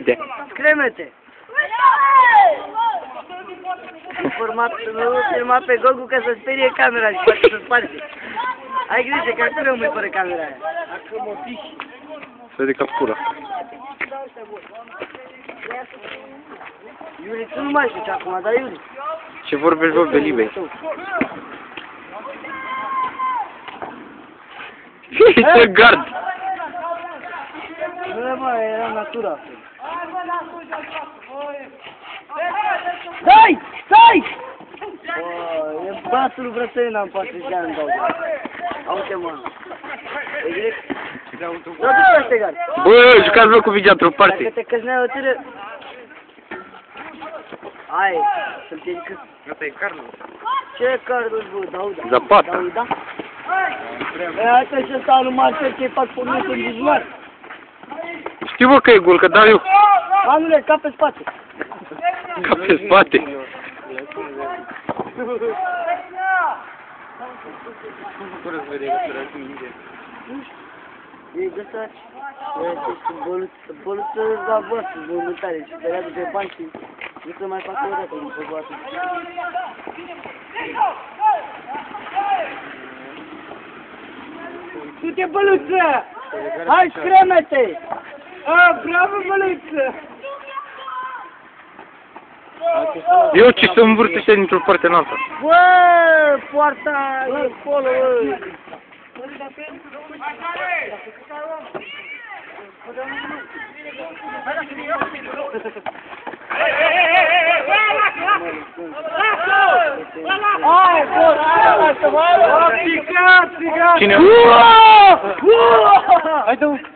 De. Screme-te! Nu filma pe Gogu că să sperie camera și poate să sparge. Ai grijă că acum rămâi fără camera aia. Acum mă piși. Să de captura. Iuri, tu nu mai știi ce acum, dar Iuri. Ce vorbești, bă, Belibei? Ce gard! Nu, mă, era natura. Stai! Stai! Bă, e basul Brătăina în 40 de ani, dau. Auzi, mă. E grec? Nu duci ăsta egal. Bă, jucați bă cu vigea într-o parte. Dacă te căznea o târă... Hai, să-l piedică. Asta e carnul. Ce cardul, bă? Dau, da. Zapata. Dau, da? E, hai să stau în marșă ce fac pe mine în buzunar. Știu bă că e gol, că dau eu. Manule, ca pe spate. Ca pe spate. E găsat. Băluță la voastră, voluntare și să leagă pe bani și nu se mai facă o dată după voastră. Du-te, băluță! Hai, screme-te! Bravo, băluță! Eu ce să învârtește dintr-o parte în alta. Bă, poarta e acolo, bă! Hai, bă, hai, Cine? hai, dă-mi!